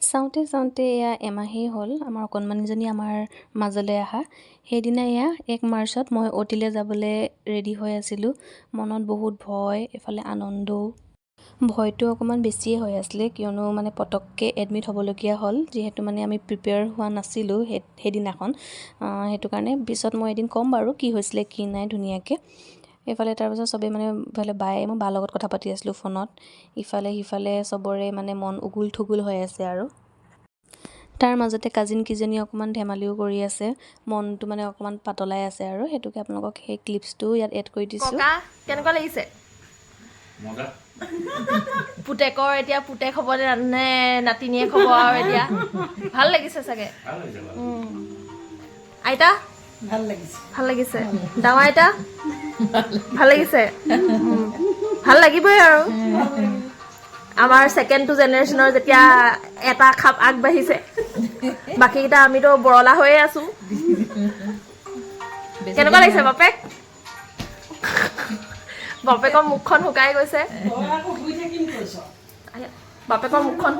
চাওঁতে চাওঁতে এয়া এমাহেই হ'ল আমাৰ অকণমানিজনী আমাৰ মাজলৈ অহা। সেইদিনা এয়া 1 মাৰ্চত মই অ'টিলৈ যাবলৈ ৰেডি হৈ আছিলোঁ। মনত বহুত ভয়, এফালে আনন্দও। ভয়টো অকণমান বেছিয়ে হৈ আছিলে কিয়নো মানে পটককৈ এডমিট হ'বলগীয়া হ'ল, যিহেতু মানে আমি প্ৰিপেয়াৰ হোৱা নাছিলোঁ সেইদিনাখন। সেইটো কাৰণে পিছত মই এদিন ক'ম বাৰু কি হৈছিলে কি নাই ধুনীয়াকৈ। এইফালে তাৰপিছত চবেই মানে ইফালে মই বাৰ লগত কথা পাতি আছিলোঁ ফোনত। ইফালে সিফালে চবৰে মানে মন উগুল থুগুল হৈ আছে আৰু। তাৰ মাজতে কাজিন কিজনী অকণমান ধেমালিও কৰি আছে, মনটো মানে অকণমান পাতলাই আছে আৰু সেইটোকে আপোনালোকক সেই ক্লিপছটো ইয়াত এড কৰি দিছোঁ। ককা কেনেকুৱা লাগিছে? পুতেকৰ এতিয়া পুতেক হ'ব নে নাতিনীয়েক হ'ব আৰু এতিয়া ভাল লাগিছে চাগে? আইতা ভাল লাগিছে, ডাঙৰ আইতা ভাল লাগিছে, ভাল লাগিবই আৰু। আমাৰ ছেকেণ্ড জেনেৰেশ্যনৰ যেতিয়া এটা খাপ আগবাঢ়িছে, বাকীকেইটা আমিতো বৰলা হৈয়ে আছো। কেনেকুৱা লাগিছে বাপেক? বাপেকৰ মুখখন শুকাই গৈছে, বাপেকৰ মুখখন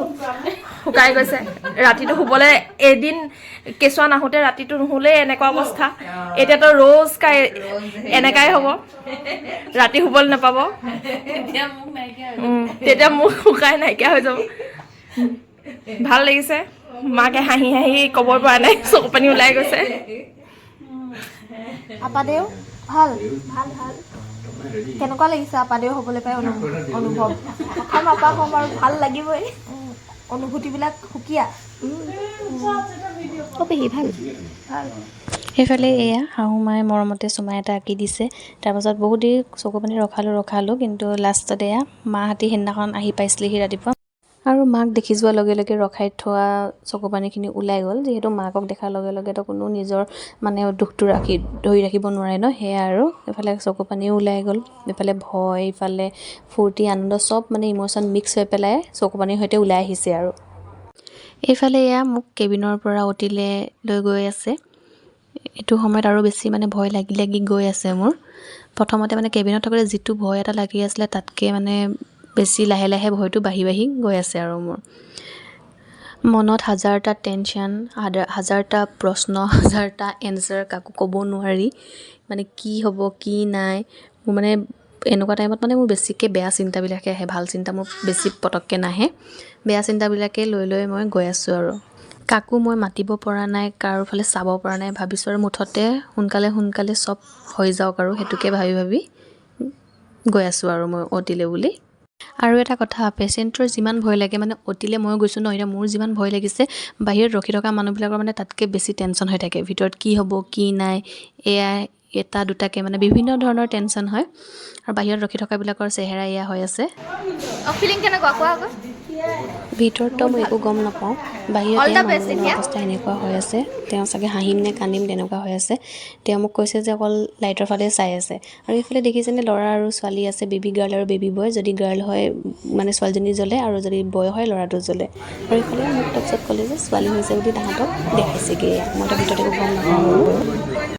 শুকাই গৈছে। ৰাতিটো শুবলৈ এদিন কেঁচুৱা নাহোঁতে ৰাতিটো নুশুলেই এনেকুৱা অৱস্থা। এতিয়াতো ৰ'জ এনেকাই হ'ব, ৰাতি শুবলৈ নাপাব, তেতিয়া মুখ শুকাই নাইকিয়া হৈ যাব। ভাল লাগিছে, মাকে হাঁহি হাঁহি ক'বই পৰা নাই, চকু পানী ওলাই গৈছে। আপাদেউ ভাল ভাল ভাল কেনেকুৱা লাগিছে আপাদেউ হ'বলৈ পাই অনুভৱ? প্ৰথম আপা হ'ম আৰু ভাল লাগিবই, অনুভূতিবিলাক সুকীয়া। ভাল ভাল। সেইফালে এয়া শাহু মায়ে মৰমতে চুমা এটা আঁকি দিছে। তাৰপাছত বহুত দেৰি চকু পানী ৰখালোঁ, কিন্তু লাষ্টত এয়া মাহঁতি সেইদিনাখন আহি পাইছিলেহি ৰাতিপুৱা। আৰু মাক দেখি যোৱাৰ লগে লগে ৰখাই থোৱা চকু পানীখিনি ওলাই গ'ল, যিহেতু মাকক দেখাৰ লগে লগেতো কোনো নিজৰ মানে দুখটো ধৰি ৰাখিব নোৱাৰে ন, সেয়া আৰু। এইফালে চকু পানীও ওলাই গ'ল, এইফালে ভয়, ইফালে ফূৰ্তি আনন্দ চব মানে ইম'শ্যন মিক্স হৈ পেলাই চকু পানীৰ সৈতে ওলাই আহিছে আৰু। এইফালে এয়া মোক কেবিনৰ পৰা অ'টিলৈ লৈ গৈ আছে। এইটো সময়ত আৰু বেছি মানে ভয় লাগি গৈ আছে মোৰ। প্ৰথমতে মানে কেবিনত থাকোঁতে যিটো ভয় এটা লাগি আছিলে তাতকৈ মানে বেছি লাহে লাহে ভয়টো বাঢ়ি গৈ আছে আৰু মোৰ মনত। হাজাৰটা টেনশ্যন, হাজাৰটা প্ৰশ্ন, হাজাৰটা এনচাৰ, কাকো ক'ব নোৱাৰি মানে কি হ'ব কি নাই। মোৰ মানে এনেকুৱা টাইমত মানে মোৰ বেছিকৈ বেয়া চিন্তাবিলাকে আহে, ভাল চিন্তা মোৰ বেছি পটককৈ নাহে। বেয়া চিন্তাবিলাকে লৈ মই গৈ আছোঁ আৰু। কাকো মই মাতিব পৰা নাই, কাৰো ফালে চাব পৰা নাই, ভাবিছোঁ আৰু মুঠতে সোনকালে চব হৈ যাওক আৰু সেইটোকে ভাবি গৈ আছোঁ আৰু মই অ'টিলৈ বুলি। আৰু এটা কথা, পেচেণ্টৰ যিমান ভয় লাগে মানে অ'টিলৈ মই গৈছোঁ ন, এতিয়া মোৰ যিমান ভয় লাগিছে বাহিৰত ৰখি থকা মানুহবিলাকৰ মানে তাতকৈ বেছি টেনশ্যন হৈ থাকে, ভিতৰত কি হ'ব কি নাই এয়া এটা দুটাকৈ মানে বিভিন্ন ধৰণৰ টেনশ্যন হয়। আৰু বাহিৰত ৰখি থকাবিলাকৰ চেহেৰা এয়া হৈ আছে। ফিলিং কেনেকুৱা কোৱা আকৌ? ভিতৰততো মই একো গম নাপাওঁ, বাহিৰতে মানুহজনৰ অৱস্থা এনেকুৱা হৈ আছে। তেওঁ চাগে হাঁহিম নে কান্দিম তেনেকুৱা হৈ আছে। তেওঁ মোক কৈছে যে অকল লাইটৰ ফালে চাই আছে। আৰু এইফালে দেখিছেনে ল'ৰা আৰু ছোৱালী আছে, বেবী গাৰ্ল আৰু বেবী বয়। যদি গাৰ্ল হয় মানে ছোৱালীজনী জ্বলে, আৰু যদি বয় হয় ল'ৰাটো জ্বলে। আৰু এইফালে মোক তাৰপিছত ক'লে যে ছোৱালী হৈছে বুলি তাহাঁতক দেখাইছেগৈ। মইতো ভিতৰত একো গম নাপাওঁ আৰু।